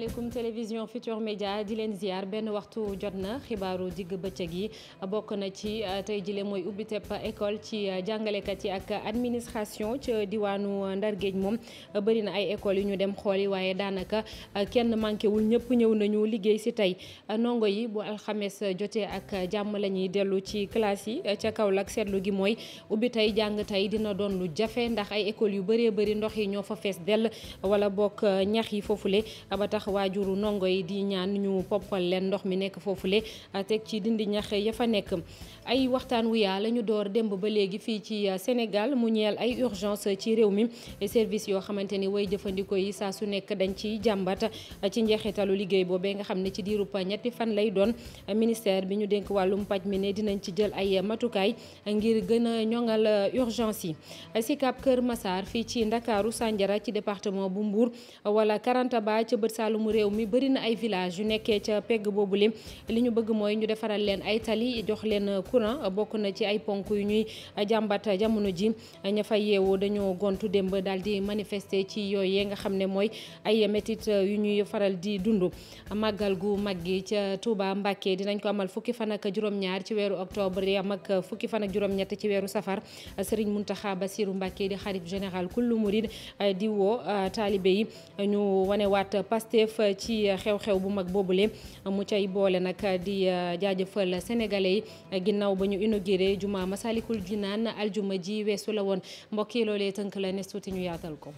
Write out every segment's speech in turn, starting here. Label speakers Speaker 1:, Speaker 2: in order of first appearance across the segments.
Speaker 1: asalaamaaleykum télévision Futur Média di leen ziar benn waxtu jot na xibaaru digg bëccëg yi bokk na ci tey jile mooy ubbiteb école ci jàngalekat yi ak administration ci diwaanu Ndar Géej moom bëri na ay écoles yu ñu dem xooli waaye daanaka kenn manqué wul ñëpp ñëw nañu liggéey si tey ndongo yi bu alxames jotee ak jàmm la ñuy dellu ci classe yi ca Kaolack seetlu gi mooy ubbi tey jàng tey dina doon lu jafe ndax ay écoles yu bëree bëri ndox yi ñoo fa fees dell wala bokk ñax yi foofule ba tax waajuru ndongo yi di ñaan ñu poppal leen ndox mi nekk foofule teg ci dindi ñax ya fa nekk. ay waxtaan wu yaa la ñu door démb ba léegi fii ci Sénégal mu ñeel ay urgence ci réew mi service yoo xamante ni way jëfandikoo yi saa su nekk dañ ciy jàmbat ci njeexitalu liggéey boobee nga xam ne ci diirub ñetti fan lay doon ministère bi ñu dénk wàllum paj mi ne dinañ ci jël ay matukaay ngir gën a ñoŋal urgence yi. Sicap Kër Massar fii ci Ndakaaru Sandiara ci département bu Mbour wala Karantaba ca bët saalumu réew mi bëri na ay village yu nekkee ca pegg boobule li ñu bëgg mooy ñu defaral leen ay tali jox leen courant bokk na ci ay ponk yu ñuy jàmbat jamono ji ña fa yeewoo dañoo gontu démb daal di manifester ci yooyee nga xam ne mooy ay métit yu ñuy faral di dund. màggal gu mag gi ca Touba Mbacké dinañ ko amal fukki fan ak juróom-ñaar ci weeru octobre yam ak fukki fan ak juróom-ñett ci weeru safar Serigne Mountakha Bassirou Mbacké di xalif général kullu murid di woo taalibe yi ñu wanewaat Pastef ci xew-xew bu mag boobule mu cay boole nag di jaajëfal sénégalais yi ginnaaw ba ñu inauguré juma Masalikul Jinaan aljuma ji weesu la woon mbokk yi loolee tënk la nes tuuti ñu yaatal ko.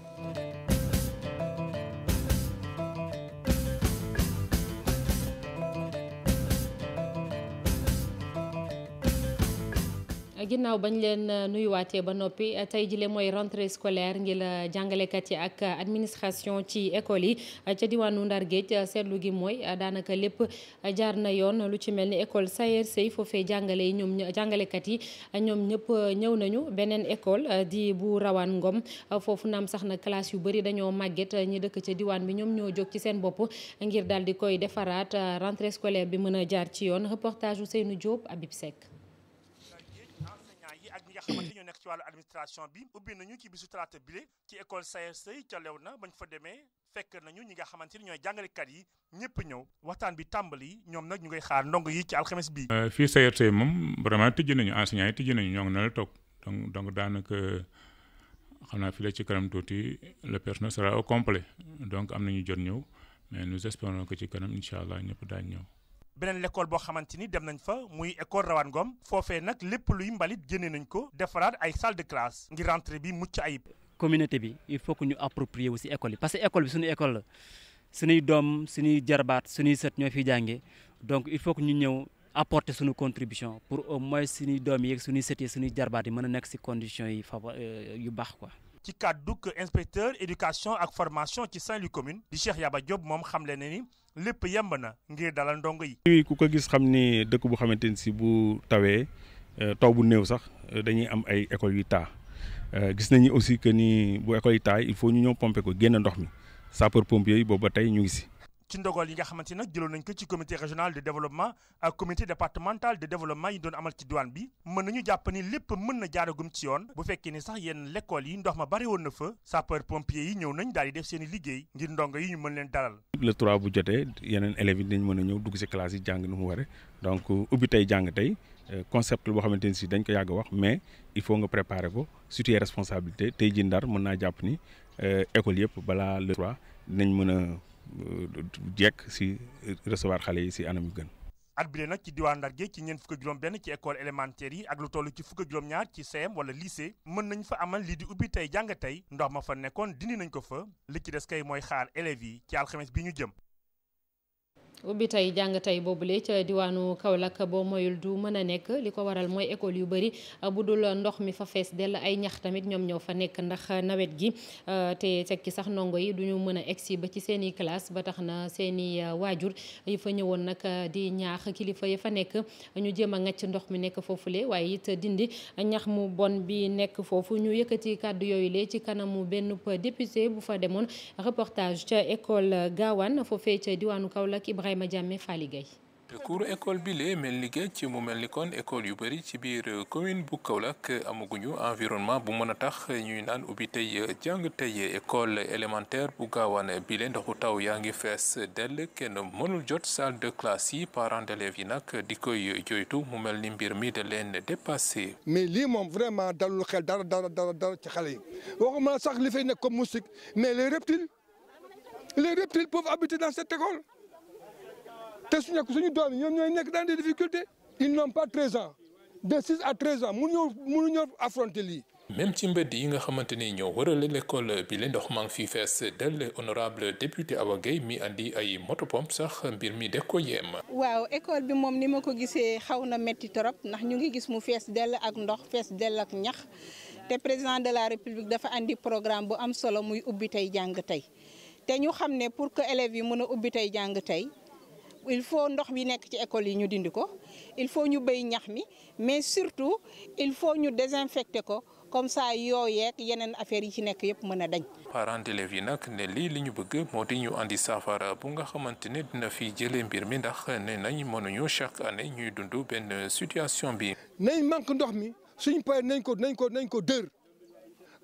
Speaker 1: ginnaaw bañ leen nuyuwaatee ba noppi tey jile mooy rentrée scolaire ngir jàngalekat yi ak administration ci école yi ca diwaanu Ndar Géej seetlu gi mooy daanaka lépp jaar na yoon lu ci mel ni école Sayer Sey foofee jàngale yi jàngalekat yi ñoom ñëpp ñëw nañu beneen école di bu Rawaan Ngom foofu naam sax na classe yu bëri dañoo màgget ñi dëkk ca diwaan bi ñoom ñoo jóg ci seen bopp ngir daal di koy defaraat rentrée scolaire bi mën a jaar ci yoon reportage Ousseynou Diop Habib Seck.
Speaker 2: ak ñi nga xamante ñoo nekk ci wàllu administration bi ubbi nañu ci bisu talaata bile ci école Sayer Sey ca Léona bañ fa demee fekk nañu ñi nga xamante ni ñooy jàngalekat yi ñëpp ñëw waxtaan bi tàmbali ñoom nag ñu ngay xaar ndongo yi ci alxames bi
Speaker 3: fii Sayer Sey moom vraiment tijji nañu enseignants yi tijji nañu ñoo ngi na la toog donc daanaka xam naa fii la ci kanam tuuti le personnel sera au complet donc am nañu jot ñëw mais nous espérons que ci kanam incha allah ñëpp daañ ñëw.
Speaker 2: beneen l'école boo xamante ni dem nañ fa muy école Rawaan Ngom foofee nag lépp luy mbalit génne nañ ko defaraat ay salle de classe ngir rentrée bi mucc ayib.
Speaker 4: communauté bi il faut que ñu approprier aussi école yi parce que école bi suñu école la suñuy doom suñuy jarbaat suñuy sët ñoo fiy jàngee donc il faut que ñu ñëw apporter suñu contribution pour au moins suñuy doom yi ak suñuy sët yi suñuy jarbaat yi mën a nekk ci conditions yi yu baax quoi.
Speaker 2: ci kàddug inspecteur éducation ak formation ci Saint-Louis commune di Cheikh Yaba Diop moom xamle na ni lépp yemb na ngir dalal ndongo yi.
Speaker 5: ku ko gis xam ni dëkk bu xamante ni si bu tawee taw bu néew sax dañuy am ay écoles yu taa gis nañu aussi que ni bu école yi taa il faut ñu ñëw pomper ko génn ndox mi sapeur pompier yi boobu ba tey ñu ngi si.
Speaker 2: ci ndogal yi nga xamante nag jëloon nañ ko ci comité régional de développement ak comité départemental de développement yi doon amal ci diwaan bi mën nañu jàpp ni lépp mën na jaaragum ci yoon bu fekkee ni sax yenn l'école yi ndox ma bari woon na fa sapeur pompier yi ñëw nañ daal di def seen i liggéey ngir ndongo yi ñu mën leen dalal.
Speaker 5: le 3 bu jotee yeneen élèves yi dañ mën a ñëw dugg si classe yi jàng nu mu waree donc ubbi tey jàng tey concept boo xamante ni si dañ ko yàgg wax mais il faut nga préparer ko situer responsabilité tey ji Ndar mën naa jàpp ni école yëpp balaa le 3 dinañ mën a jekk si recevoir xale yi si anam yu gën.
Speaker 2: at bile nag ci diwaan Ndar Géej ci ñeent fukk ak juróom-benn ci école élémentaire yi ak lu toll ci fukk ak juróom-ñaar ci CM wala lycée mën nañ fa amal lii di ubbi tey jàng tey ndox ma fa nekkoon dindi nañ ko fa li ci des kay mooy xaar élèves yi ci alxames bi ñu jëm.
Speaker 1: ubbi tey jàng tey boobule ca diwaanu Kaolack boo moyul du mën a nekk li ko waral mooy école yu bëri bu dul ndox mi fa fees dell ay ñax tamit ñoom ñoo fa nekk ndax nawet gi te teg ci sax ndongo yi duñu mën a egsi ba ci seen i classe ba tax na seen i waajur yi fa ñëwoon nag di ñaax kilifa yi fa nekk ñu jéem a ngacc ndox mi nekk foofule waaye it dindi ñax mu bon bi nekk foofu ñu yëkkati kàddu yooyu lee ci kanamu benn député bu fa demoon reportage ca école Gawane foofee ca diwaanu Kaolack Ibrahima Diame Fally Gueye
Speaker 6: cours école bi lee mel ni géej mu mel ni kon école yu bëri ci biir commune bu Kaolack amaguñu environnement bu mën a tax ñuy naan ubbi tey jàng tey école élémentaire bu Gawane bi lee ndoxu taw yaa ngi fees dell kenn mënul jot salle de classe yi parents d'élèves yi nag di koy joytu mu mel ni mbir mi da leen dépassé.
Speaker 7: mais lii moom vraiment dalul xel dara ci xale yi waxuma sax li fay nekk comme moustique mais les reptiles peuvent habiter dans cette école. te suñu doom yi ñoom ñooy nekk dans des difficultés ils n'ont pas 13 ans de 6 à 13 ans mënuñoo affronter lii.
Speaker 6: même ci mbedd yi nga xamante ni ñoo wërale l'école bi la ndox maa ngi fi fees del honorable député Awa Gueye mi andi ay motopompe sax mbir mi de ko yem.
Speaker 8: waaw école bi moom ni ma ko gisee xaw na métti trop ndax ñu ngi gis mu fees dell ak ndox fees dell ak ñax te président de la république dafa andi programme bu am solo muy ubbi tey jàng tey te ñu xam ne pour que élèves yi mën a ubbi tey jàng tey. il faut ndox bi nekk ci école yi ñu dindi ko il faut ñu béy ñax mi mais surtout il faut ñu désinfecter ko comme ça yooyeeg yeneen affaires yi ci nekk yëpp mën a dañ.
Speaker 6: parents d'élèves yi nag ne lii li ñu bëgg moo di ñu andi saafara bu nga xamante ne dina fi jëlee mbir mi ndax ne nañ mënuñu chaque année ñuy dund benn situation bi.
Speaker 7: nañ manque ndox mi suñ paree nañ ko dër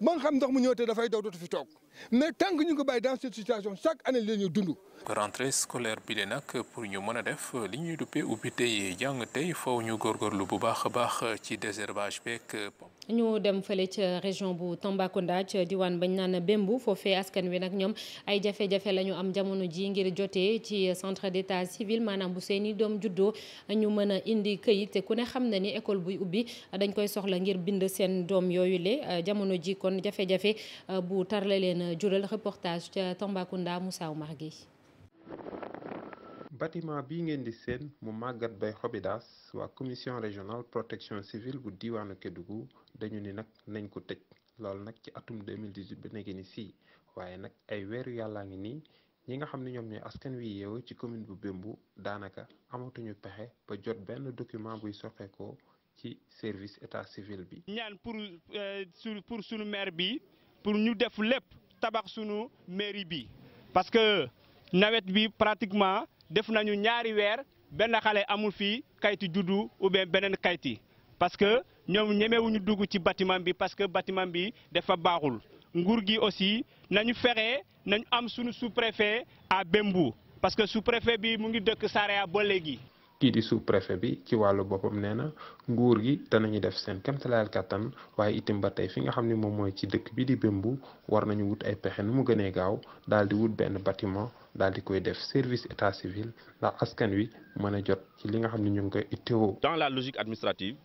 Speaker 7: ba nga xam ndox mu ñëw te dafay daw dootu fi toog mais tant que ñu ko bàyyi dans cette situation chaque année la ñu dund.
Speaker 6: rentrée scolaire bi de nag pour ñu mën a def li ñuy duppee ubbi tey jàng tey faw ñu góorgóorlu bu baax a baax ci désherbage beeg.
Speaker 1: ñu dem fële ca région bu Tambacounda ca diwaan bañ naan Bembu foofee askan wi nag ñoom ay jafe-jafe la ñu am jamono ji ngir jotee ci centre d'état civil maanaam bu seeni doom juddoo ñu mën a indi këyit te ku ne xam na ni école buy ubbi dañ koy soxla ngir bind seen doom yooyu le jamono ji kon jafe-jafe bu tar la leen jural reportage ca Tambacounda Moussa Oumar Gueye.
Speaker 9: bâtiment bii ngeen di seen mu màggat bay xobidaas waa commission régionale protection civile bu diwaanu Kédougou dañu ni nag nañ ko tëj loolu nag ci atum 2018 ba nekk ni si waaye nag ay weeru yàllaa ngi nii ñi nga xam ne ñoom ñooy askan wi yeewu ci commune bu Bembu daanaka amatuñu pexe ba jot benn document buy soxeekoo ci service état civil bi.
Speaker 10: ñaan pour sunu maire bi pour ñu def lépp tabax sunu mairie bi parce que nawet bi pratiquement def nañu ñaari weer benn xale amul fii kayitu juddu ou bien beneen kayiti parce que ñoom ñemewuñu dugg ci bâtiment bi parce que bâtiment bi dafa baaxul nguur gi aussi nañu fexe nañu am sunu sous-préfet à Bembu parce que sous-préfet bi mu ngi dëkk Saraya ba léegi.
Speaker 9: kii di sous-préfet bi ci wàllu boppam nee na nguur gi danañu def seen kéemtalaayal kàttan waaye itam ba tey fi nga xam ne moom mooy ci dëkk bi di Bembu war nañu wut ay pexe nu mu gënee gaaw daal di wut benn bâtiment daal di koy def service état civil ndax askan wi mën a jot ci li nga xam ne ñu ngi koy itteewoo.
Speaker 11: dans la logique administrative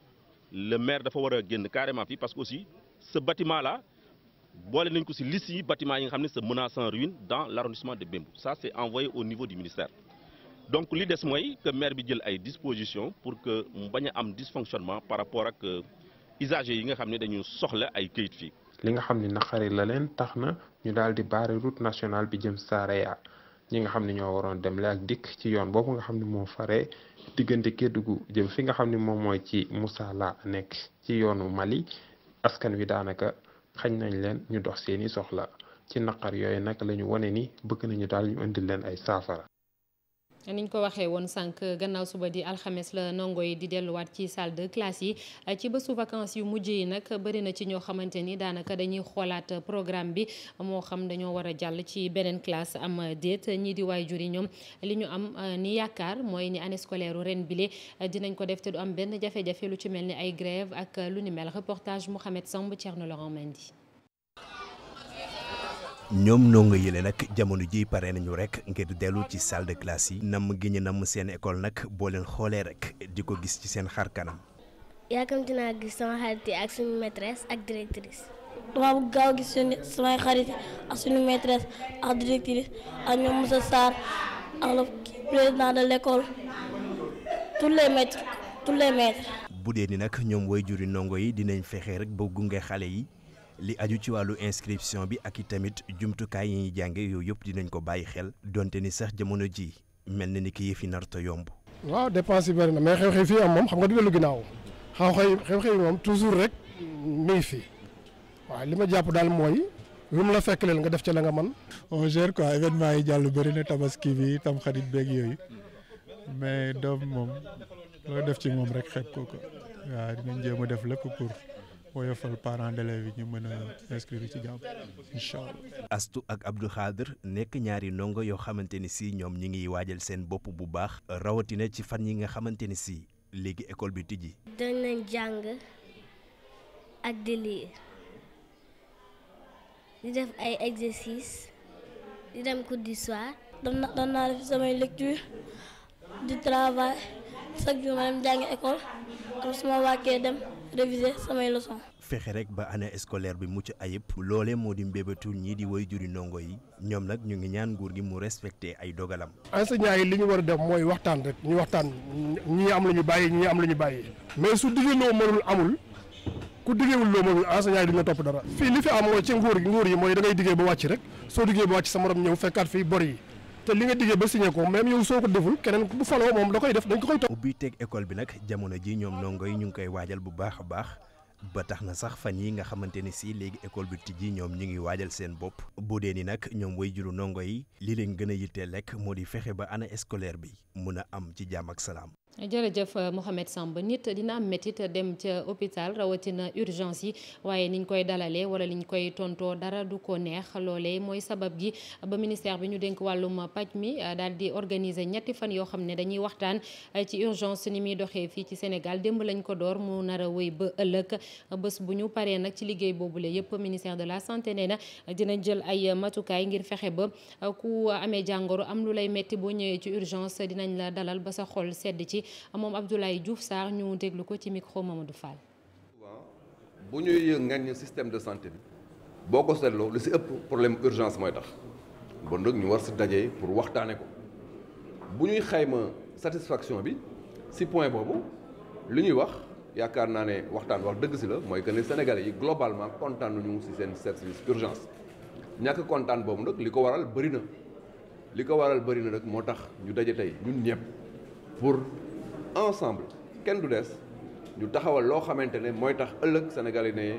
Speaker 11: le maire dafa war a génn carrément fii parce que aussi ce bâtiment là boole nañ ko ci liste yi bâtiment yi nga xam ne se menacent en ruine dans l'arrondissement de Bembu ça c'est envoyé au niveau du ministère. donc li des mooy que maire bi jël ay dispositions pour que mu bañ a am dysfonctionnement par rapport ak usagers yi nga xam ne dañu soxla ay këyit fii.
Speaker 9: li nga xam ne naqari la leen tax na ñu daal di barrer route nationale bi jëm Saraya ñi nga xam ne ñoo waroon dem la ak dikk ci yoon boobu nga xam ne moo faree diggante Kédougou jëm fi nga xam ne moom mooy ci Moussala nekk ci yoonu Mali askan wi daanaka xañ nañ leen ñu dox seeni soxla ci naqar yooyu nag la ñu wane ni bëgg nañu daal ñu indil leen ay saafara.
Speaker 1: niñ ko waxee woon sànq gannaaw suba di alxames la ndongo yi di delluwaat ci salle de classe yi ci bésu vacances yu mujj yi nag bëri na ci ñoo xamante ni daanaka dañuy xoolaat programme bi moo xam dañoo war a jàll ci beneen classe am déet ñii di waajur yi ñoom li ñu am ni yaakaar mooy ni année scolaire ren bile dinañ ko def te du am benn jafe-jafe lu ci mel ni ay grève ak lu ni mel reportage Mouhamed Samb Thierno Laurent Mendy.
Speaker 12: ñoom ndongo yële nag jamono ji pare nañu rek ngir dellu ci salle de classe yi namm gi ñu namm seen école nag boo leen xoolee rek di ko gis ci seen xar kanam.
Speaker 13: yaakamti naa gis sama xarit yi ak suñu maîtresse ak directrice. dama bëgg gaaw gis samay xarit ak suñu maîtresse ak directrice ak ñoom Moussa Sarr ak le président de l'école tous les maîtres.
Speaker 12: bu dee ni nag ñoom waajuri ndongo yi dinañ fexe rek ba gunge xale yi. li aju ci wàllu inscription bi ak i tamit jumtukaay yi ñuy jànge yooyu yëpp dinañ ko bàyyi xel donte ni sax jamono ji mel na ni ki yëfi narta yomb.
Speaker 14: waaw dépense yi bëri na mais xew-xew fii am moom xam nga du dellu ginnaaw xew-xew yi moom toujours rek mi ngi fi waaw li ma jàpp daal mooy lu mu la fekk leen nga def ca la nga mën.
Speaker 15: on gère quoi événement yi jàll bëri na tabaski bi tam xarit beeg yooyu mais doom moom loo def ci moom rek xeeb ko waaw dinañ jéem a def lépp pour woyofal parents d'élèves yi ñu mën a inscrire ci jàmm incha allah.
Speaker 12: Astou ak Abdou Khader nekk ñaari ndongo yoo xamante ni si ñoom ñi ngi waajal seen bopp bu baax rawatina ci fan yi nga xamante ni si léegi école bi tijji.
Speaker 13: danañ jàng ak di lire di def ay exercices di dem cours du soir. doon naa def samay lecture di travail chaque jour ma dem jàngi école comme su ma wàccee dem réviser samay leçons.
Speaker 12: fexe rek ba année scolaire bi mucc ayib loolee moo di mbébétul ñii di waajuri ndongo yi ñoom nag ñu ngi ñaan nguur gi mu respecté ay dogalam.
Speaker 14: enseignants yi li ñu war a def mooy waxtaan rek ñu waxtaan ñii am la ñu bàyyi ñii am la ñu bàyyi mais su diggee loo mënul amul ku diggeewul loo mënul enseignants yi duñu topp dara. fii li fi am mooy ci nguur yi mooy da ngay diggee ba wàcc rek soo diggee ba wàcc sa morom ñëw fekkaat fii bor yi te li nga diggee ba signé ko même yow soo ko deful keneen bu faloo moom da koy def dañ ko koy topp.
Speaker 12: ubbi teg école bi nag jamono ji ñoom ndongo yi ñu ngi koy waajal bu baax a baax ba tax na sax fan yi nga xamante ni si léegi école bi tijji ñoom ñu ngi waajal seen bopp bu dee ni nag ñoom waajuru ndongo yi li leen gën a yitteel rek moo di fexe ba année scolaire bi mun a am ci jàmm ak salaam.
Speaker 1: jërëjëf Mohamed Samb nit dina am métit dem ca hôpital rawatina urgence yi waaye niñ koy dalalee wala liñ koy tontoo dara du ko neex loolee mooy sabab gi ba ministère bi ñu dénk wàllum paj mi daal di organiser ñetti fan yoo xam ne dañuy waxtaan ci urgence ni muy doxee fii ci Sénégal démb lañ ko door mu nar a wéy ba ëllëg bés bu ñu paree nag ci liggéey boobule yëpp ministère de la santé nee na dina jël ay matukaay ngir fexe ba ku amee jàngoro am lu lay metti boo ñëwee ci urgence dinañ la dalal ba sa xol sedd ci moom Abdoulaye Diouf Sarr ñu déglu ko ci micro Mamadou Fall.
Speaker 16: bu ñuy ngañ système de santé bi boo ko seetloo lu si ëpp problème urgence mooy tax bon nag ñu war si daje pour waxtaane ko bu ñuy xayma satisfaction bi si point boobu li ñuy wax yaakaar naa ne waxtaan wax dëgg si la mooy que ne Sénégalais yi globalement kontaan nañu si seen service urgence ñàkk kontaan boobu nag li ko waral bëri na nag moo tax ñu daje tey ñun ñëpp pour ensemble kenn du des ñu taxawal loo xamante ne mooy tax ëllëg Sénégal yi ne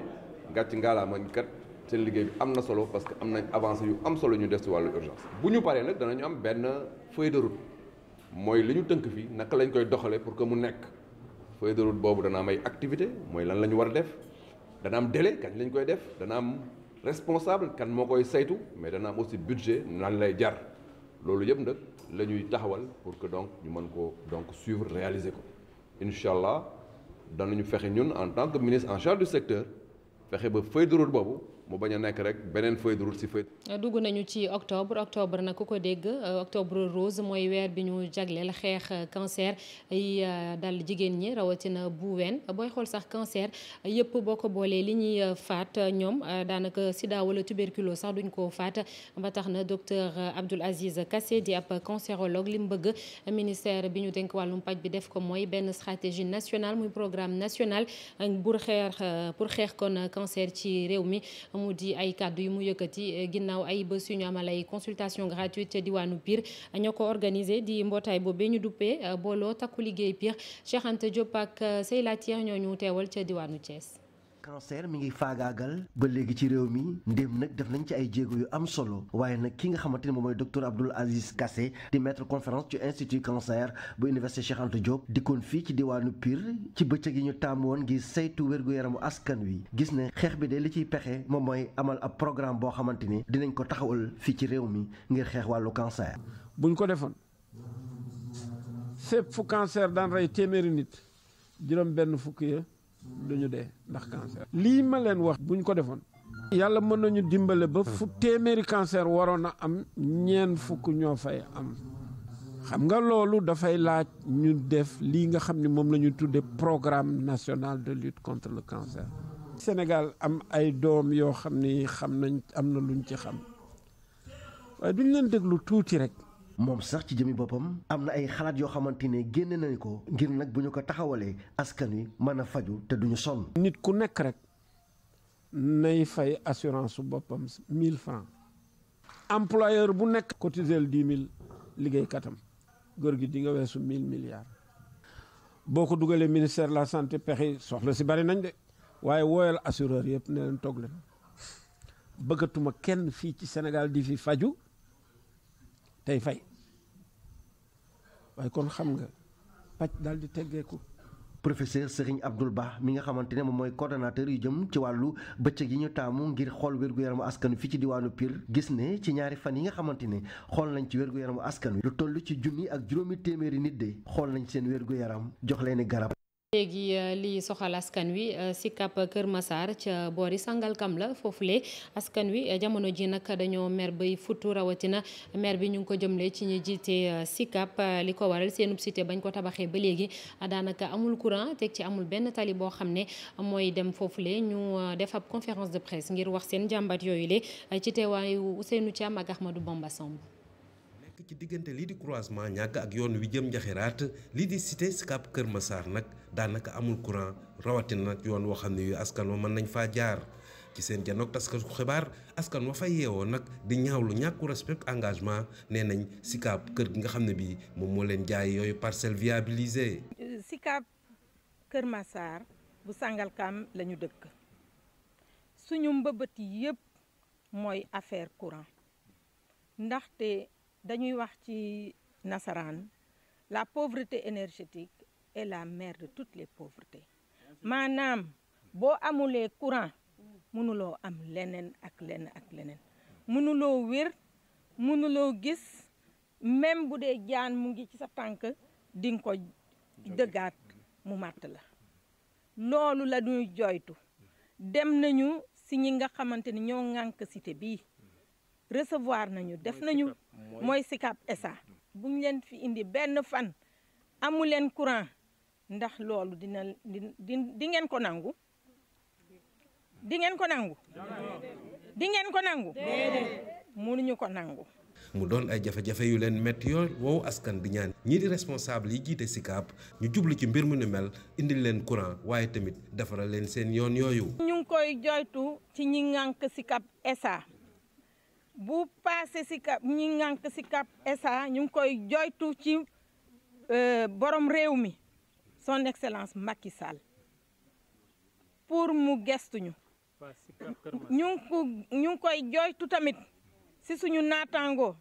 Speaker 16: gàcc ngaalaama kat seen liggéey bi am na solo parce que am nañ avancé yu am solo ñu des ci wàllu urgence. bu ñu paree nag danañu am benn feuille de route mooy li ñu tënk fii naka lañ koy doxalee pour que mu nekk feuille de route boobu dana am ay activité mooy lan la ñu war a def dana am délai kañ lañ koy def dana am responsable kan moo koy saytu mais dana am aussi budget nan lay jar loolu yëpp nag la ñuy taxawal pour que donc ñu mën ko donc suivre réaliser ko incha allah danañu fexe ñun en tant que ministre en charge du secteur fexe ba feuille de route boobu mu bañ a nekk rek beneen feuille de route si feuille.
Speaker 1: dugg nañu ci octobre nag ku ko dégg octobre rose mooy weer bi ñu jagleel xeex cancer yi dal jigéen ñi rawatina bu ween booy xool sax cancer yëpp boo ko boolee li ñuy faat ñoom daanaka sida wala tuberculose sax duñ ko faat ba tax na docteur Abdoul Aziz Kassé di ab cancérologue li mu bëgg ministère bi ñu dénk wàllum paj bi def ko mooy benn stratégie nationale muy programme national pour xeex kon cancer ci réew mi. mu di ay kàddu yu mu yëkkati ginnaaw ay bés yu ñu amal ay consultation gratuite ca diwaanu Pire ñoo ko organisé di mbootaay boobee ñu duppee booloo takku liggéey Pire Cheikh Anta Diop ak Seyla Thier ñoo ñu teewal ca diwaanu Thiès.
Speaker 17: cancer mi ngi faagaagal ba léegi ci réew mi ndéem nag def nañ ci ay jéego yu am solo waaye nag ki nga xamante ne moom mooy docteur Abdoul Aziz Kassé di maître conférence ci institut cancer bu université Cheikh Anta Diop dikkoon fii ci diwaanu Pire ci bëccëg yi ñu taamu woon ngir saytu wér-gu-yaramu askan wi gis ne xeex bi de li ciy pexe moom mooy amal ab programme boo xamante ni dinañ ko taxawal fii ci réew mi ngir xeex wàllu cancer.
Speaker 18: buñ ko defoon fépp fu cancer daan rey téeméeri nit juróom benn fukk ya duñu dee ndax cancer. lii ma leen wax buñ ko defoon. yàlla mën nañu dimbale ba fu téeméeri cancer waroon a am ñeent fukk ñoo fay am xam nga loolu dafay laaj ñu def lii nga xam ne moom la ñu tuddee programme national de lutte contre le cancer. Sénégal am ay doom yoo xam ni xam nañ am na luñ ci xam waaye duñ leen déglu tuuti rek.
Speaker 17: moom sax ci jëmi boppam am na ay xalaat yoo xamante ne génne nañ ko ngir nag bu ñu ko taxawalee askan wi mën a faju te duñu sonn.
Speaker 18: nit ku nekk rek nay fay assurance su boppam 1000 francs employeur bu nekk cotisel 10 000 liggéeykatam góor gi di nga weesu 1000 milliards. boo ko dugalee ministère de la santé pexe soxla si bari nañ de waaye wooyal assureur yëpp ne leen toog leen bëggatuma kenn fii ci Sénégal di fi faju tey fay waaye kon xam nga pàcc daal di teggeeku.
Speaker 17: professeur Serigne Abdoul Ba mi nga xamante ne moom mooy coordonnateur yu jëm ci wàllu bëccëg yi ñu taamu ngir xool wér-gu-yaramu askan wi fii ci diwaanu Pire gis ne ci ñaari fan yi nga xamante ne xool nañ ci wér-gu-yaramu askan wi lu toll ci 1,500 nit de xool nañ seen wér-gu-yaram jox leen garab.
Speaker 1: léegi li soxal askan wi Sicap Kër Massar ca boori Sangalkam la foofule askan wi jamono ji nag dañoo mer bay futu rawatina mer bi ñu ngi ko jëmle ci ñi jiite Sicap li ko waral seenub cité bañ ko tabaxee ba léegi daanaka amul courant teg ci amul benn tali boo xam ne mooy dem foofule ñu def ab conférence de presse ngir wax seen jàmbat yooyu le ci teewaayu Ousseynou Thiam ak Ahmadou Bamba Samb.
Speaker 19: ci diggante lii di croisement ñàgg ak yoon wi jëm njaxiraat lii di cité Sicap Kër Massar nag daanaka amul courant rawatina nag yoon woo xam ne yu askan wa mën nañ faa jaar ci seen janoog taskatu xibaar askan wa fa yeewoo nag di ñaawlu ñàkku respect engagement nee nañ Sicap kër gi nga xam ne bii moom moo leen jaay yooyu parcelle viabilisée.
Speaker 20: Sicap Kër Massar bu Sangalkam la ñu dëkk suñu mbëbët yëpp mooy affaire courant ndaxte dañuy wax ci nasaraan la pauvreté énergétique est la mère de toutes les pauvretés maanaam boo amulee courant mënuloo am leneen ak leneen mënuloo wér mënuloo gis même bu dee jaan mu ngi ci sa tànk di nga ko dëggaat mu màtt la loolu la ñuy joytu dem nañu si ñi nga xamante ni ñoo ŋànk cité bii recevoir nañu def nañu mooy Sicap SA bu ñu leen fi indi benn fan amu leen courant ndax loolu di ngeen ko nangu di ngeen ko nangu di ngeen ko nangu mënuñu ko nangu.
Speaker 19: mu doon ay jafe-jafe yu leen métti yool woowu askan bi ñaan ñii di responsable yi jiite Sicap ñu jublu ci mbir mu ni mel indil leen courant waaye tamit defaral leen seen yoon yooyu.
Speaker 20: ñu ngi koy joytu ci ñi ŋànk Sicap SA. bu passé Sicap ñi ngànk Sicap SA ñu ngi koy joytu ci borom réew mi son excellence Macky Sall pour mu gestuñu ñu ngi koy joytu tamit si suñu naataango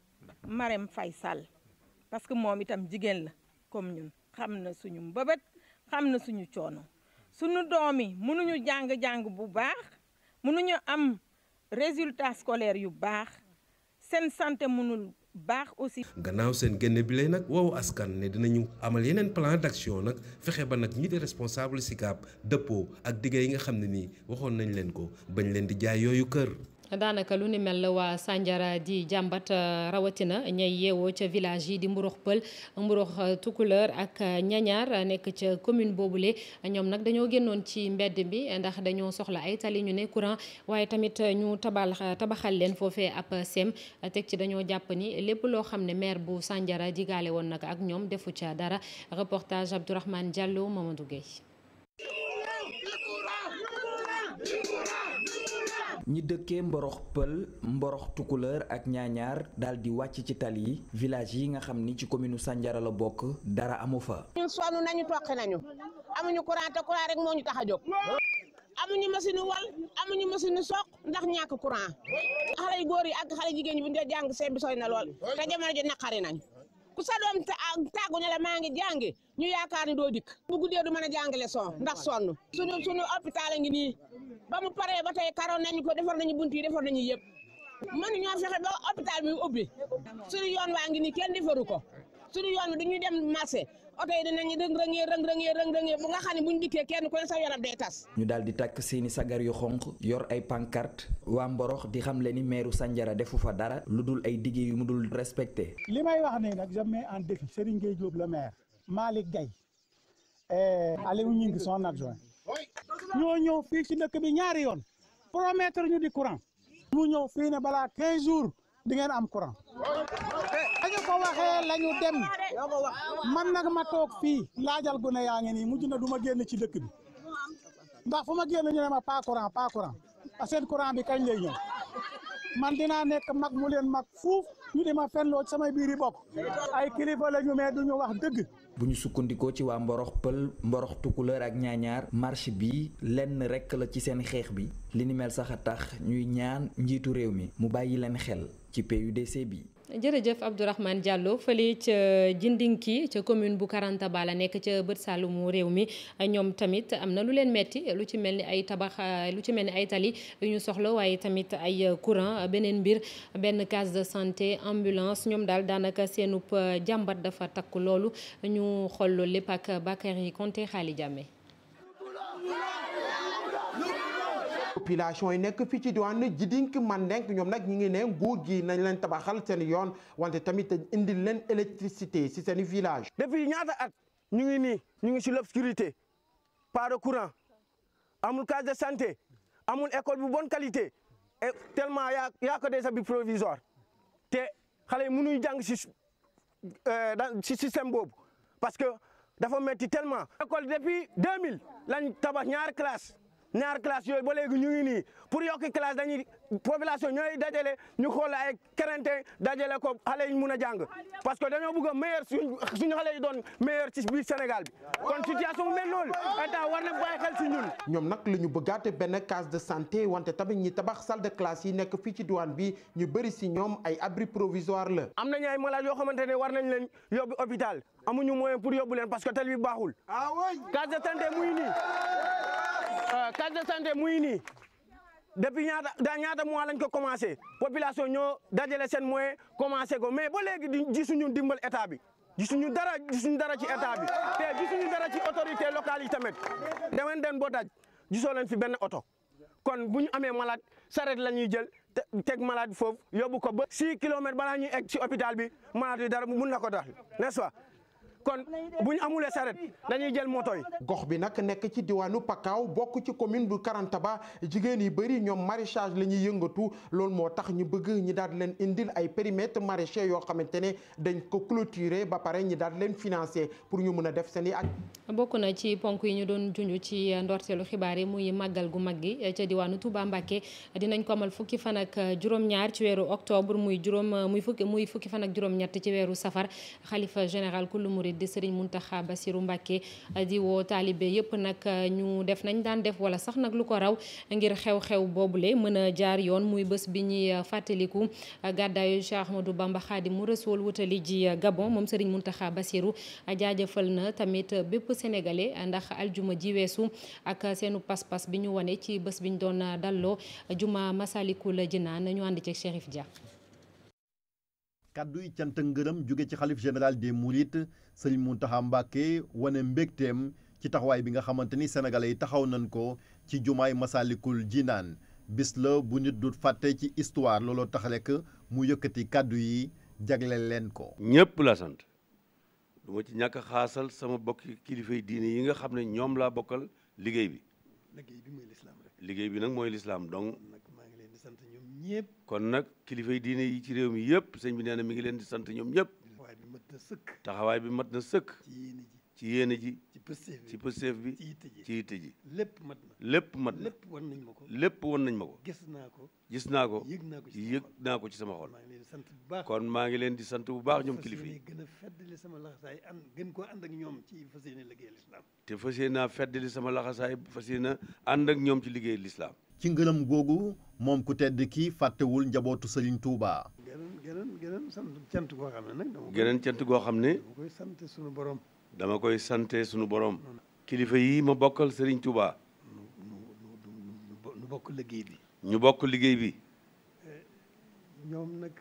Speaker 20: Marème Faye Sall parce que moom itam jigéen la comme ñun xam na suñu mbëbët xam na suñu coono suñu doom yi mënuñu jàng bu baax mënuñu am résultat scolaire yu baax seen santé mënul baax aussi.
Speaker 19: gannaaw seen génne bi lay nag woowu askan ne dinañu amal yeneen plan d'action nag fexe ba nag ñi di responsable Sicap dëppoo ak digge yi nga xam ne nii waxoon nañ leen ko bañ leen di jaay yooyu kër.
Speaker 1: daanaka lu ni mel la waa Sandiara di jàmbat rawatina ñay yeewoo ca village yi di Mburux Pël Mburux Tukulër ak Ñañaar nekk ca commune boobule ñoom nag dañoo génnoon ci mbedd bi ndax dañoo soxla ay tali ñu ne courant waaye tamit ñu tabaxal leen foofee ab sem teg ci dañoo jàpp ni lépp loo xam ne maire bu Sandiara digaale woon nag ak ñoom defu ca dara reportage Abdourahmane Diallo Mamadou Gueye.
Speaker 21: ñi dëkkee Mborox Pël Mborox Tukulër ak Ñaañaar daal di wàcc ci tali yi village yi nga xam ni ci commune Sandiara la bokk dara amu fa.
Speaker 22: ñun sonn nañu toqi nañu amuñu courant te courant rek moo ñu tax a jóg amuñu machine wal amuñu machine soq ndax ñàkk courant xale yu góor yi ak xale jigéen ñi bu ñu dee jàng seen bi sooy na lool te jamono ji naqari nañ ku sa doom tàggu ne la maa ngi jàngi ñu yaakaar ni doo dikk bu guddee du mën a jàngale son ndax sonn suñu hôpital a ngi nii ba mu paree ba tey karoon nañu ko defar nañu bunt yi defar nañu yëpp mënu ñoo fexe ba hôpital bi ubbi suñu yoon waa ngi nii kenn defaru ko suñu yoon bi dañuy dem marché oto yi dinañu rëng-rëngee bu nga xam ne buñ dikkee kenn ku ne sa yaram day tas.
Speaker 21: ñu daal di takk seeni sagar yu xonq yor ay pancarte waa Mborox di xamle ni meeru Sandiara defu fa dara lu dul ay dige yu mu dul respecté.
Speaker 23: li may wax nii nag je mets en défi Serigne Gueye Diop le maire Malick Gaye Aliou Ngingue son adjoint ñoo ñëw fii ci dëkk bi ñaari yoon promettre ñu di courant ñu ñëw fii ne balaa 15 jours di ngeen am courant dañu ko waxee la ñu dem man nag ma toog fii laajal gune yaa ngi nii mujj na du ma génn ci dëkk bi ndax fu ma génn ñu ne ma pas courant a seen courant bi kañ lay ñëw man dinaa nekk mag mu leen mag fuuf ñu di ma fenloo samay biir yi bokk ay kilifa la ñu mais duñu wax dëgg.
Speaker 21: bu ñu sukkandikoo ci waa Mborox Pël Mborox Tukulër ak Ñaañaar marche bi lenn rekk la ci seen xeex bi li ni mel sax a tax ñuy ñaan njiitu réew mi mu bàyyi leen xel ci PUDC bi.
Speaker 1: jërëjëf Abdourahmane Diallo fële ca Jindinki ca commune bu Karantaba la nekk ca bët saalumu réew mi ñoom tamit am na lu leen metti lu ci mel ni ay tabax lu ci mel ni ay tali yu ñu soxla waaye tamit ay courant beneen mbir benn case de santé ambulance ñoom daal daanaka seenub jàmbat dafa takku loolu ñu xool loolu lépp ak Bakary Konté Xaali Jàmme.
Speaker 3: population yi nekk fii ci diwaan Jidink Mandeng ñoom nag ñi ngi ne nguur gi nañ leen tabaxal seen yoon wante tamit indil leen électricité ci seen village.
Speaker 4: depuis ñaata at ñu ngi nii ñu ngi ci l'obscurité pas de courant amul case de santé amul école bu bonne qualité et tellement yaa ko des abris provisoires te xale yi mënuñ jàng ci système boobu parce que dafa metti tellement. école depuis 2000 lañ tabax ñaari classe yooyu ba léegi ñu ngi nii pour yokki classe dañuy population ñooy dajale ñu xool ay quarantaine dajale ko xale yi mun a jàng parce que dañoo bëgg a meilleur suñu xale yi doon meilleur ci biir Sénégal bi kon situation bu mel noonu état war na bàyyi xel ci ñun.
Speaker 3: ñoom nag la ñu bëggaate benn case de santé wante tamit ñi tabax salle de classe yi nekk fii ci diwaan bi ñu bëri si ñoom ay abri provisoire la.
Speaker 4: am nañu ay malade yoo xamante ne war nañ leen yóbbu hôpital amuñu moyen pour yóbbu leen parce que tali bi baaxul. case de santé muy nii. case de santé muy nii depuis ñaata mois lañ ko commencé population ñoo dajale seen moyen commencé ko mais ba léegi gisuñu dimbal état bi gisuñu dara ci état bi te gisuñu dara ci autorité locale yi tamit demen den boo daj gisoo leen fi benn oto kon bu ñu amee malade saret la ñuy jël teg malade foofu yóbbu ko ba 6 kilomètres balaa ñuy egg ci hôpital bi malade yi dara mun na ko dal n'est-ce pas kon bu ñu amulee saret dañuy jël moto yi.
Speaker 3: gox bi nag nekk ci diwaanu Pakaaw bokk ci commune bu Karantaba jigéen yi bëri ñoom maraîchage la ñuy yëngatu loolu moo tax ñu bëgg ñi daal leen indil ay périmètre maraîcher yoo xamante ne dañ ko clôturer ba pare ñi daal leen financer pour ñu mën a def seen i ak.
Speaker 1: bokk na ci ponk yi ñu doon junj ci ndorteelu xibaar yi muy màggal gu mag gi ca diwaanu Touba Mbacké dinañ ko amal fukki fan ak juróom-ñaar ci weeru octobre muy fukki fan ak juróom-ñett ci weeru safar xalifa général kullu murid di Serigne Mountakha Bassirou Mbacké di woo taalibe yëpp nag ñu def nañ daan def wala sax nag lu ko raw ngir xew-xew boobule mën a jaar yoon muy bés bi ñuy fàttaliku gàddaayu Cheikh Ahmadou Bamba Khadimu Rasoul wutali ji Gabon moom Serigne Mountakha Bassirou jaajëfal na tamit bépp sénégalais ndax aljuma ji weesu ak seenu pas-pas bi ñu wane ci bés bi ñu doon dalloo juma Masalikul Jinaan ñu ànd ci Chérif Dia.
Speaker 5: kaddu yi cant ngërëm jóge ci xalif général des Mourides Serigne Mountakha Mbacké wane mbégteem ci taxawaay bi nga xamante ni sénégalais yi taxaw nañ ko ci jumaay Masalikul Jinaan bis la bu nit du fàtte ci histoire looloo tax rek mu yëkkati kaddu yi jagleel leen ko.
Speaker 24: ñëpp la sant du ma ci ñàkk a xaasal sama bokki kilifay diine yi nga xam ne ñoom laa bokkal liggéey bi.
Speaker 25: liggéey bi mooy lislaam rek.
Speaker 24: liggéey bi nag mooy lislaam donc.
Speaker 25: maa ngi leen di sant ñoom ñëpp.
Speaker 24: kon nag kilifay diine yi ci réew mi yëpp sëñ bi nee na mi ngi leen di sant ñoom ñëpp.
Speaker 25: taxawaay bi mat na sëkk.
Speaker 24: taxawaay bi mat na sëkk. ci yéene ji.
Speaker 25: ci
Speaker 24: pësteef bi ci yitte ji.
Speaker 25: lépp mat na.
Speaker 24: lépp mat na.
Speaker 25: lépp wan nañ ma ko.
Speaker 24: lépp wan nañ ma ko.
Speaker 25: gis naa ko.
Speaker 24: gis naa ko.
Speaker 25: yëg naa ko
Speaker 24: ci sama xol.
Speaker 25: maa ngi leen di sant bu baax.
Speaker 24: kon maa ngi leen di sant bu baax ñoom kilifa yi.
Speaker 25: gën a feddali sama laxasaay gën koo ànd ak ñoom ci fas yéene liggéey lislaam.
Speaker 24: te fas yéene naa feddali sama laxasaay fas yéene ànd ak ñoom ci liggéey lislaam.
Speaker 5: ci ngërëm googu moom ku tedd kii fàttewul njabootu Serigne Touba.
Speaker 25: geneen sant cant goo xam ne nag.
Speaker 24: geneen cant goo xam ne.
Speaker 25: dama koy sant sunu borom.
Speaker 24: dama koy sante sunu borom. kilifa yi ma bokkal Serigne Touba.
Speaker 25: ñu bokk liggéey bi.
Speaker 24: ñu bokk liggéey bi.
Speaker 25: ñoom nag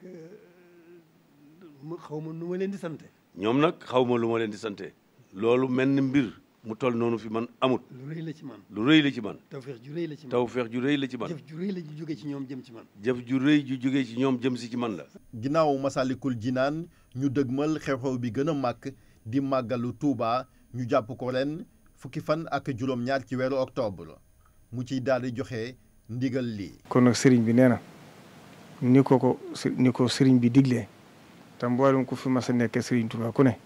Speaker 25: xaw ma nu ma leen di sante.
Speaker 24: ñoom nag xaw ma lu ma leen di sante. loolu mel ni mbir mu toll noonu fi man amut.
Speaker 25: lu rëy la ci man.
Speaker 24: lu rëy la ci man.
Speaker 25: tawfeex ju rëy la ci man.
Speaker 24: tawfeex ju rëy la ci man.
Speaker 25: jëf ju rëy la ju jóge ci ñoom jëm ci man.
Speaker 24: jëf ju rëy ju jóge ci ñoom jëm si ci man la.
Speaker 5: ginnaaw Masalikul Jinaan ñu dëgmal xew-xew bi gën a màgg di màggalu Touba ñu jàpp ko ren fukki fan ak juróom-ñaar ci weeru octobre mu ciy daal di joxe ndigal lii.
Speaker 26: kon nag sëriñ bi nee na ni ko sëriñ bi diglee te mboolem ku fi mas a nekk sëriñ Touba ku ne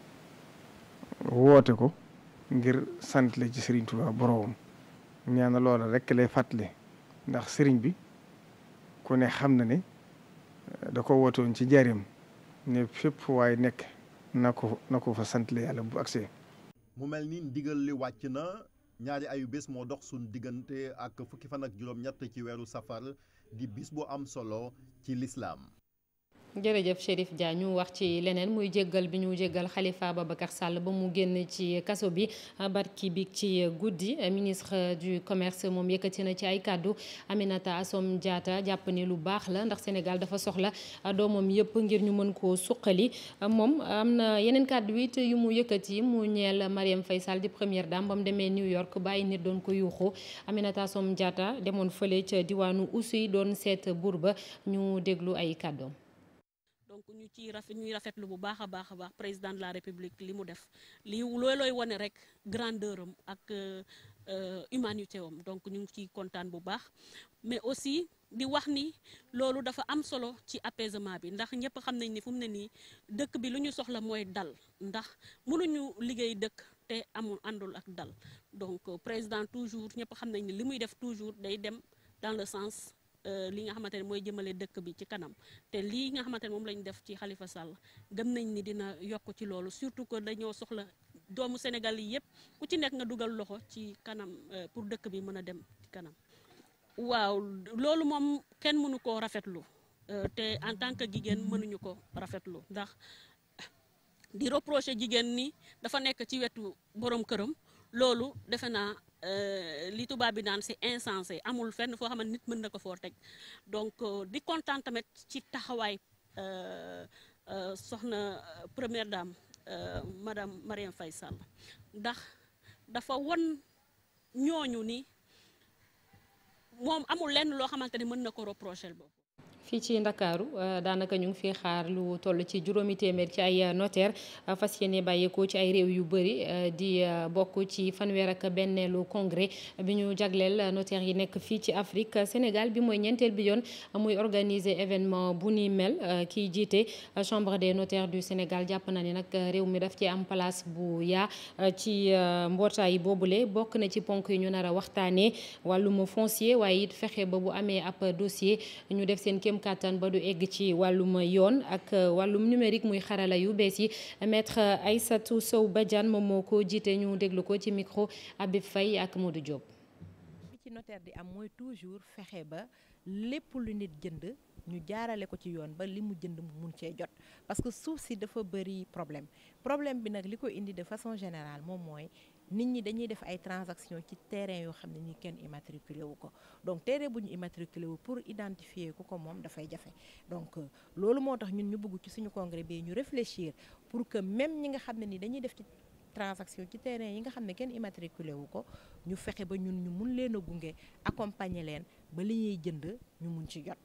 Speaker 26: woote ko ngir sant la ci sëriñ Touba boroomam ñaana loola rek lay fàttali ndax sëriñ bi ku ne xam na ne da ko woote woon ci jaareem ne fépp waaye nekk na ko fa sant la yàlla bu agsee.
Speaker 5: mu mel ni ndigal li wàcc na ñaari ayu bés moo dox suñ diggante ak fukki fan ak juróom-ñett ci weeru safar di bis bu am solo ci lislaam.
Speaker 1: jërëjëf Chérif Dia ñu wax ci leneen muy jéggal bi ñu jéggal Khalifa Ababacar Sall ba mu génn ci kaso bi barki bi ci guddi ministre du commerce moom yëkkati na ci ay kàddu Aminata Assome Diatta jàpp ni lu baax la ndax Sénégal dafa soxla doomam yëpp ngir ñu mën koo suqali moom am na yeneen kàddu it yu mu yëkkati mu ñeel Marième Faye Sall di première dame ba mu demee New York bàyyi nit doon ko yuuxu Aminata Assome Diatta demoon fële ca diwaanu Oussouye doon seet buur ba ñu déglu ay kàddoom.
Speaker 2: donc ñuy rafetlu bu baax a baax président de la république li mu def lii loolooy wane rek grandeur am ak humanité am donc ñu ngi ciy kontaan bu baax mais aussi di wax ni loolu dafa am solo ci apaisement bi ndax ñëpp xam nañ ni fu mu ne nii dëkk bi lu ñu soxla mooy dal ndax mënuñu liggéey dëkk te amul àndul ak dal donc président toujours ñëpp xam nañ ni li muy def toujours day dem dans le sens li nga xamante ne mooy jëmale dëkk bi ci kanam te lii nga xamante ne moom lañ def ci Khalifa Sall gëm nañ ni dina yokk ci loolu surtout que dañoo soxla doomu Sénégal yi yëpp ku ci nekk nga dugal loxo ci kanam pour dëkk bi mën a dem ci kanam. waaw loolu moom kenn mënu koo rafetlu te en tant que jigéen mënuñu ko rafetlu ndax di reprocher jigéen ni dafa nekk ci wetu borom këram loolu defe naa. li tubaab bi naan c'est insensé amul fenn foo xam ne nit mën na ko foo teg donc di kontaan tamit ci taxawaay soxna première dame madame Marième Faye Sall ndax dafa won ñooñu ni moom amul lenn loo xamante ne mën na ko reprocher boobu.
Speaker 1: fii ci Ndakaaru daanaka ñu ngi fi xaar lu toll ci juróomi téeméer ci ay notaire fas yéene bàyyeekoo ci ay réew yu bëri di bokk ci fanweer ak benneelu congrès bi ñu jagleel notaire yi nekk fii ci Afrique Sénégal bi mooy ñeenteel bi yoon muy organiser événement bu ni mel kiy jiite chambre des notaires du Sénégal jàpp na ni nag réew mi daf ci am place bu yaa ci mbootaay boobule bokk na ci ponk yi ñu nar a waxtaanee wàllum foncier waaye it fexe ba bu amee ab dossier ñu def seen kàttan ba du egg ci wàllum yoon ak wàllum numérique muy xarala yu bees yi maître Aïssatou Sow Badiane moom moo ko jiite ñu déglu ko ci micro Habib Faye ak Modou Diop.
Speaker 6: bi ci notaire di am mooy toujours fexe ba lépp lu nit jënd ñu jaarale ko ci yoon ba li mu jënd mu mun cee jot parce que suuf si dafa bëri problème bi nag li ko indi de façon générale moom mooy nit ñi dañuy def ay transactions ci terrain yoo xam ne ni kenn immatriculé wu ko donc terrain bu ñu immatriculé wu pour identifier ku ko moom dafay jafe donc loolu moo tax ñun ñu bëgg ci suñu congrès bi ñu réfléchir pour que même ñi nga xam ne ni dañuy def ci transaction ci terrain yi nga xam ne kenn immatriculé wu ko ñu fexe ba ñun ñu mun leen a gunge accompagner leen ba li ñuy jënd ñu mun ci jot.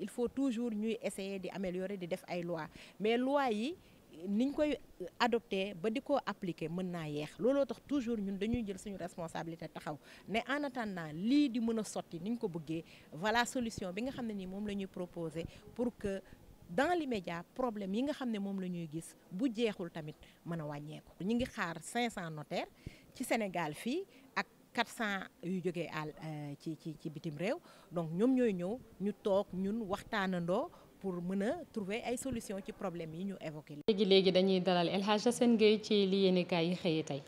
Speaker 6: il faut toujours ñuy essayer di améliorer di def ay lois mais lois yi niñ koy adopté ba di ko appliquer mën naa yeex looloo tax toujours ñun dañuy jël suñu responsabilité taxaw ne en attendant lii di mën a sotti niñ ko bëggee voilà solution bi nga xam ne nii moom la ñuy proposer pour que dans l'immédiat problème yi nga xam ne moom la ñuy gis bu jeexul tamit mën a wàññeeku. ñu ngi xaar 500 notaires ci Sénégal fii ak 400 yu jógee ci bitim réew donc ñoom ñooy ñëw ñu toog ñun waxtaanandoo pour mën a trouver ay solution ci problème yi ñu évoqué.
Speaker 1: léegi dañuy dalal El Hadj Assane Gueye ci li yéenekaay yi xëyee tey.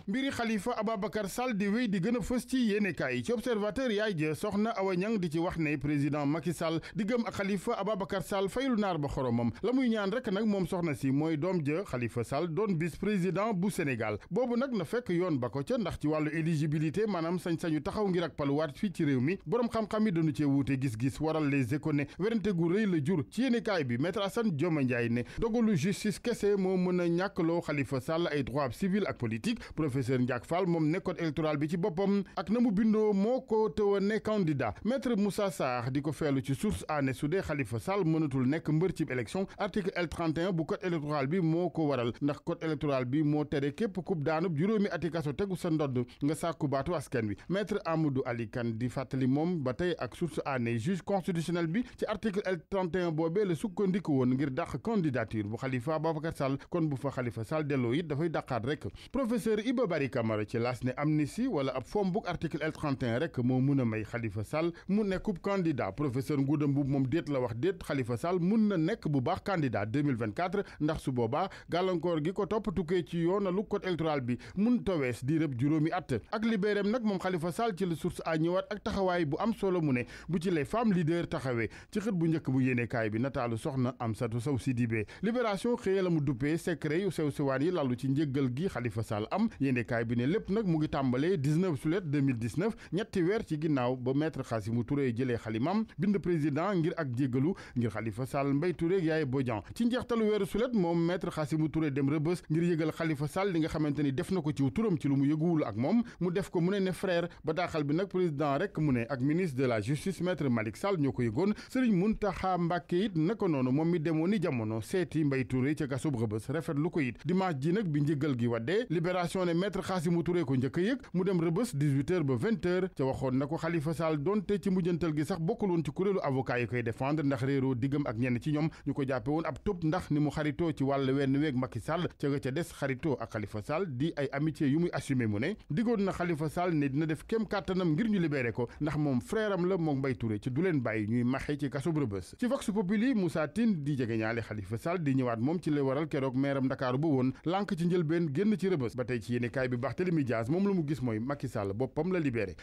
Speaker 7: mbiri Khalifa Ababacar Sall di wéy di gën a fës ci yéenekaay yi ci observateur yaay ja soxna Awa Niang di ci wax ne président Macky Sall diggam ak Khalifa Ababacar Sall fayul naar ba xoromam la muy ñaan rek nag moom soxna si mooy doom ja Khalifa Sall doon vice président bu Sénégal boobu nag na fekk yoon ba ko ca ndax ci wàllu éligibilité maanaam sañ-sañu taxaw ngir ak paluwaat fii ci réew mi borom xam-xam yi dañu cee wuute gis-gis waral les échos ne werante gu rëy la jur ci yéenekaay bi maître Assane Dioma Ndiaye ne dogalu justice kese moo mën a ñàkkloo Khalifa Sall ay droits civils ak politique professeur Ndiak Fall moom ne code électoral bi ci boppam ak na mu bindoo moo ko tëwa ne candidat maître Moussa Sarr di ko feelu ci source aané su dee Khalifa Sall mënatul nekk mbër ci élection article L31 bu code électoral bi moo ko waral ndax code électoral bi moo tere képp kub daanub juróomi ati kaso tegu sa ndodd nga sàkku baatu askan wi maître Amadou Ali Kane di fàttali moom ba tey ak source aané juge constitutionnel bi ci article L31 boobee la sukkandiku woon ngir dàq candidature bu Khalifa Ababacar Sall kon bu fa Khalifa Sall delloo it dafay dàqaat rek professeur Iba Bari Camara ci laas ne amnistie wala ab fombuk article L31 rek moo mun a may Khalifa Sall mu nekkub candidat professeur Ngouda Mboup moom déet la wax déet Khalifa Sall mun na nekk bu baax candidat 2024 ndax su boobaa gàllankoor gi ko topp tukkee ci yoonalu code électoral bi mun tawees di rëb juróomi at ak libéreem nag moom Khalifa Sall ci la source a ñëwaat ak taxawaay bu am solo mu ne bu ci les femmes leaders taxawee ci xët bu njëkk bu yéenekaay bi nataalu soxna Amsatou Sow Sidibé libération xëye la mu duppee secret yu sew sewaan yi lalu ci njëggal gi Khalifa Sall am yéenekaay bi ne lépp nag mu ngi tàmbalee 19 juillet 2019 ñetti weer ci ginnaaw ba maître Khassimou Touré jëlee xalimam bind président ngir ak jéggalu ngir Khalifa Sall Mbaye Touré ak Yaye Bodian ci njeextalu weeru sulet moom maître Khassimou Touré dem Rëbës ngir yëgal Khalifa Sall li nga xamante ni def na ko ci turam ci lu mu yëguwul ak moom mu def ko mu ne frère bataaxal bi nag président rek mu ne ak ministre de la justice maître Malick Sall ñoo ko yëgoon Serigne Mountakha Mbacké it naka noonu moom mi demoon ni jamono seeti Mbaye Touré ca gasub Rëbës rafetlu ko it dimanche ji nag bi njëgal gi waddee libération ne maître Khassimou Touré ko njëkk a yëg mu dem Rëbës 18h ba 20h ca waxoon na ko Khalifa Sall donte ci mujjantal gi sax bokkul woon ci kuréelu avocat yi koy défendre ndax réeroo diggam ak ñenn ci ñoom ñu ko jàppe woon ab tëb ndax ni mu xaritoo ci wàll wenn weeg Macky Sall ca nga ca des xaritoo ak Khalifa Sall di ay amitié yu muy assumé mu ne diggoon na Khalifa Sall ne dina def kem kàttanam ngir ñu libéré ko ndax moom frère am la moom Mbaye Touré ci du leen bàyyi ñuy maxe ci kasub Rëbës ci Vox Populi Moussa Tine di jege ñaale Khalifa Sall di ñëwaat moom ci la waral keroog meeram Ndakaaru ba woon lànk ci njëlbeen génn ci Rëbës ba tey ci yéenekaay bi Barthélémy Dias moom la mu gis mooy Macky Sall boppam la libéré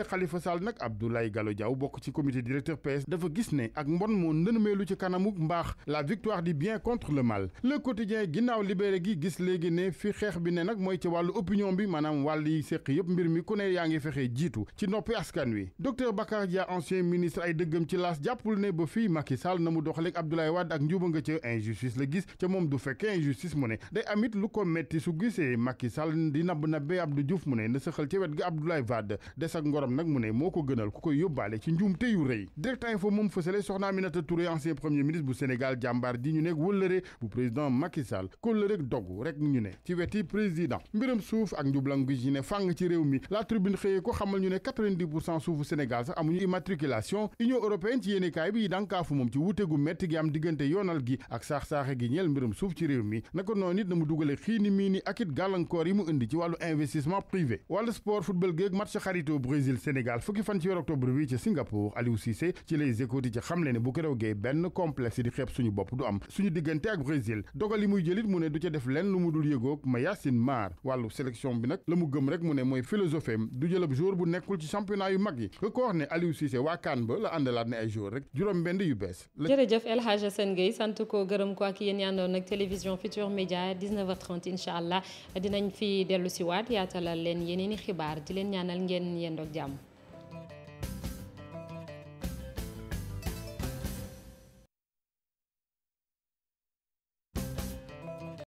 Speaker 7: Khalifa Sall nag Abdoulaye Gallo Diaw bokk ci comité directeur PS dafa gis ne ak mbon moo ndënmeelu ci kanamu mbaax la victoire du bien contre le mal le quotidien ginnaaw libéré gi gis léegi ne fi xeex bi ne nag mooy ci wàllu opinion bi maanaam wàll yi séq yëpp mbir mi ku ne yaa ngi fexee jiitu ci noppi askan wi docteur Bakar Dia ancien ministre ay dëggam ci laas jàppul ne ba fii Macky Sall na mu doxaleeg Abdoulaye Wade ak njuuba nga ca injustice la gis ca moom du fekkee injustice mu ne day amit lu ko metti su gisee Macky Sall di nabbee Abdou Diouf mu ne na sëxal ca wet ga Abdoulaye Wade des ak ngorom nag mu ne moo ko gënal ku koy yóbbaale ci njuumte yu rëy direct info moom fësale soxna Aminata Touré ancien premier ministre bu Sénégal jàmbaar ji ñu nekk wëllëre bu président Macky Sall kóllëre dogu rek ñu ne ci weti président mbiram suuf ak njublang gi ñu ne fàng ci réew mi la tribune xëyee ko xamal ñu ne 90% suufu Sénégal sax amuñu immatriculation Union européenne ci yéenekaay bi dànkaafu moom ci wuute gu metti gi am diggante yoonal gi ak saax-saaxe gi ñeel mbiram suuf ci réew mi naka noonu it na mu dugale xiini mii ni ak it gàllankoor yi mu indi ci wàllu investissement privé wàllu sport football géeg match xarito Brésil Sénégal fukki fan ci weeru octobre bi ci Singapour Aliou Cissé ci Les Échos di ci xamle ne bu keroogee benn complexe di xeeb suñu bopp du am suñu diggante ak Brésil dogal yi muy jëlit mu ne du ca def lenn lu mu dul yëgoog Mayacine Mar wàllu sélection bi nag la mu gëm rek mu ne mooy philosophie am du jëlab jour bu nekkul ci championnat yu mag yi ko wax ne Aliou Cissé waa CAN ba la àndalaat ne ay jour rek juróom benn yu bees
Speaker 1: jërëjëf El Hadj Assane Gueye sant ko gërëm ko ak yéen ñi àndoon nag télévision Futurs Médias 19h30 incha allah dinañ fi dellu si waat yaatalal leen yeneen i xibaar di leen ñaanal ngeen yendoog jàmm